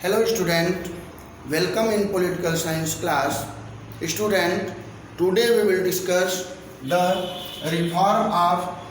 Hello student, welcome in political science class. Student, today we will discuss the reform of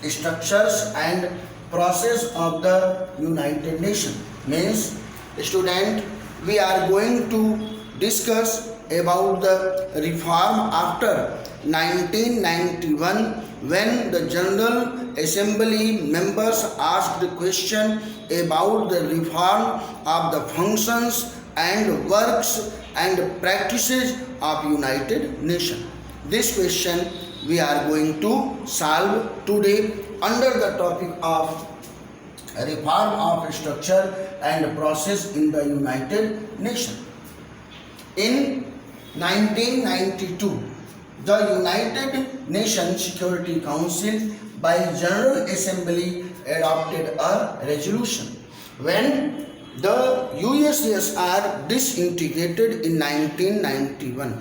structures and process of the United Nations. Means student, we are going to discuss about the reform after 1991 when the General Assembly members asked the question about the reform of the functions and works and practices of United Nations. This question we are going to solve today under the topic of reform of structure and process in the United Nations. In 1992, the United Nations Security Council by General Assembly adopted a resolution when the USSR disintegrated in 1991,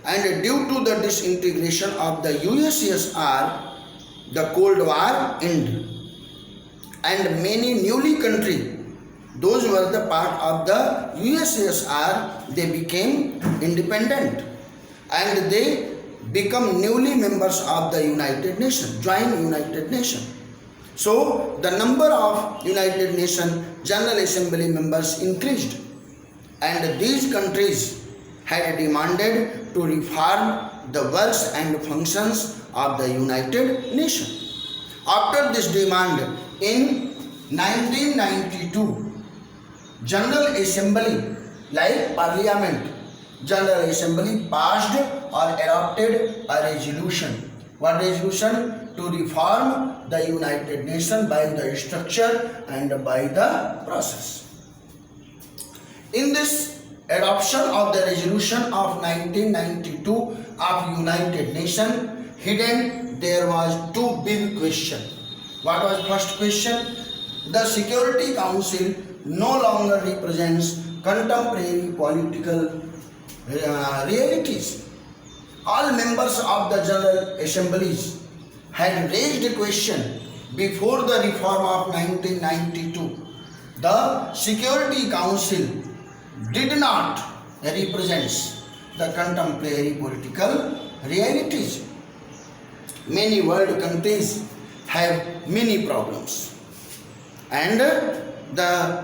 and due to the disintegration of the USSR, the Cold War ended, and many newly countries, those were the part of the USSR, they became independent and they become newly members of the United Nations, join United Nations. So the number of United Nations General Assembly members increased, and these countries had demanded to reform the works and functions of the United Nations. After this demand, in 1992, General Assembly, like Parliament, General Assembly passed or adopted a resolution. What resolution? To reform the United Nations by the structure and by the process. In this adoption of the resolution of 1992 of United Nations, hidden there was two big questions. What was first question? The Security Council no longer represents contemporary political realities. All members of the General Assemblies had raised a question before the reform of 1992. The Security Council did not represent the contemporary political realities. Many world countries have many problems, and the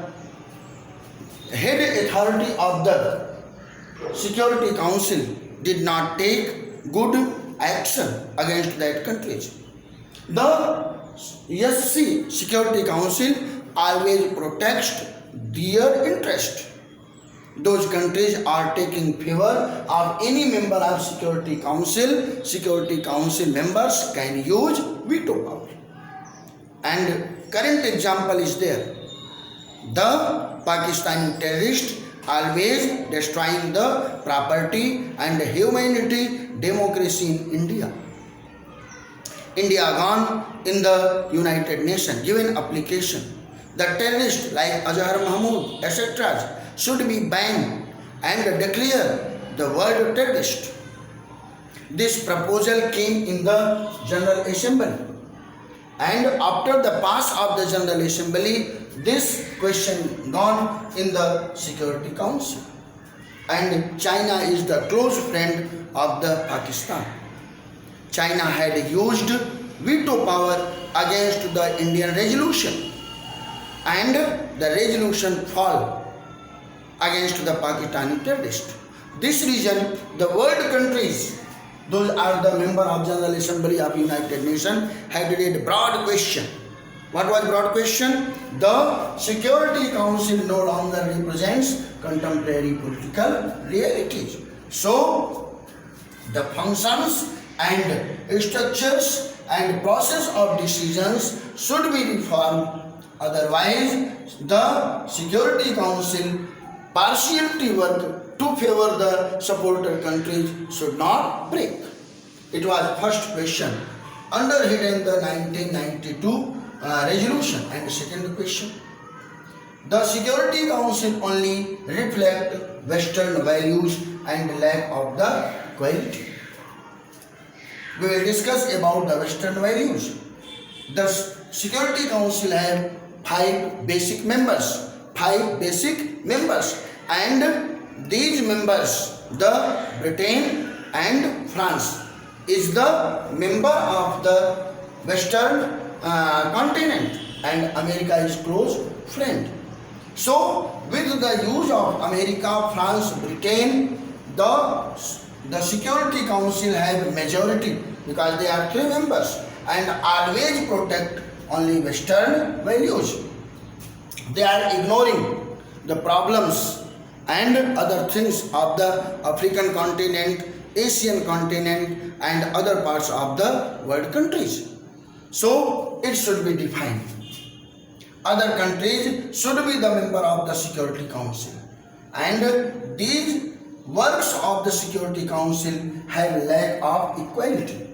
head authority of the Security Council did not take good action against that countries. The SC Security Council always protects their interest. Those countries are taking favor of any member of Security Council members can use veto power. And current example is there. The Pakistani terrorists always destroying the property and humanity, democracy in India. India gone in the United Nations, given application. The terrorists like Azhar Mahmood, etc. should be banned and declare the world terrorist. This proposal came in the General Assembly, and after the pass of the General Assembly, this question gone in the Security Council. And China is the close friend of the Pakistan. China had used veto power against the Indian resolution, and the resolution fall against the Pakistani terrorist. This reason, the world countries, those are the member of General Assembly of United Nations, had raised broad question. What was broad question? The Security Council no longer represents contemporary political realities. So, the functions and structures and process of decisions should be reformed. Otherwise, the Security Council partiality work to favor the supporter countries should not break. It was first question under hidden the 1992 resolution. And second question, the Security Council only reflect Western values and lack of the quality. We will discuss about the Western values. The Security Council have 5 basic members. 5 basic members, and these members, the Britain and France, is the member of the Western continent, and America is close friend. So, with the use of America, France, Britain, the Security Council have majority because they are 3 members and always protect only Western values. They are ignoring the problems and other things of the African continent, Asian continent, and other parts of the world countries. So, it should be defined. Other countries should be the member of the Security Council, and these works of the Security Council have lack of equality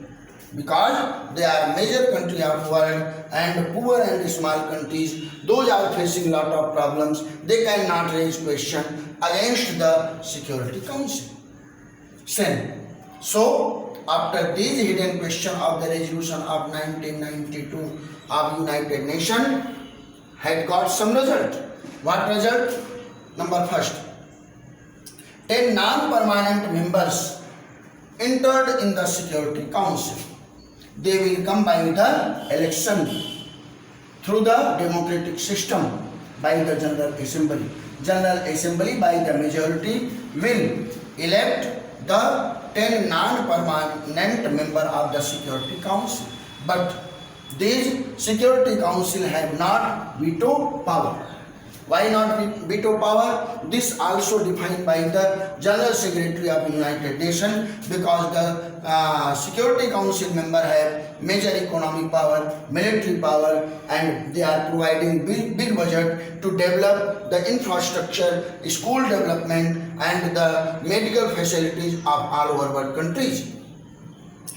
because they are major country of world, and poor and small countries, those are facing lot of problems. They cannot raise question against the Security Council. So, after this hidden question of the resolution of 1992 of United Nations had got some result. What result? Number first, 10 non-permanent members entered in the Security Council. They will come by the election through the democratic system by the General Assembly. General Assembly by the majority will elect the 10 non-permanent member of the Security Council. But these Security Council have not veto power. Why not veto power? This also defined by the General Secretary of the United Nations, because the Security Council member have major economic power, military power, and they are providing big budget to develop the infrastructure, school development, and the medical facilities of all over world countries.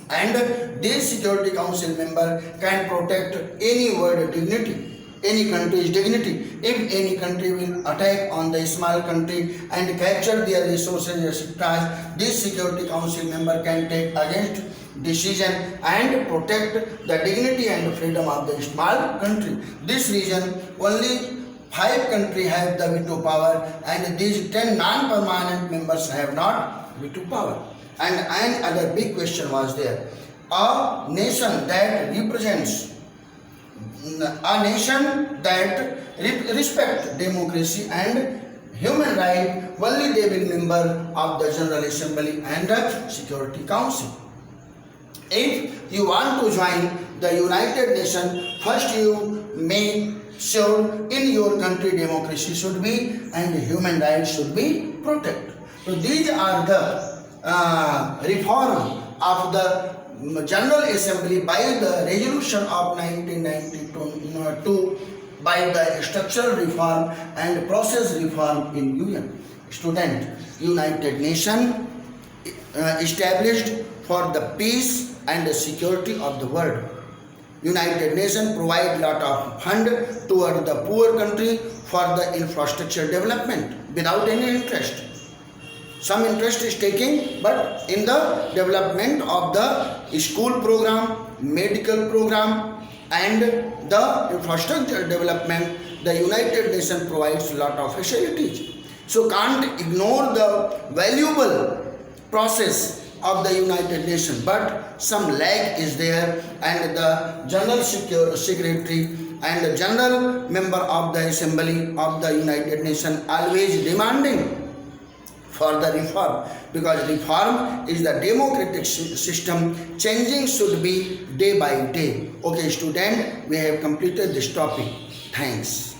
And this Security Council member can protect any world dignity, any country's dignity. If any country will attack on the small country and capture their resources, etc., this Security Council member can take against decision and protect the dignity and freedom of the small country. This reason only 5 countries have the veto power, and these 10 non-permanent members have not veto power. And another big question was there. A nation that represents, a nation that respect democracy and human rights, only they will member of the General Assembly and the Security Council. If you want to join the United Nations, first you make sure in your country democracy should be and human rights should be protected. So these are the reform of the General Assembly by the resolution of 1992 by the structural reform and process reform in UN. Student, United Nations established for the peace and the security of the world. United Nations provide lot of fund toward the poor country for the infrastructure development without any interest. Some interest is taking, but in the development of the school program, medical program, and the infrastructure development, the United Nations provides a lot of facilities. So can't ignore the valuable process of the United Nations, but some lag is there, and the General Secretary and the General Member of the Assembly of the United Nations always demanding for the reform, because reform is the democratic system. Changing should be day by day. Okay student, we have completed this topic. Thanks.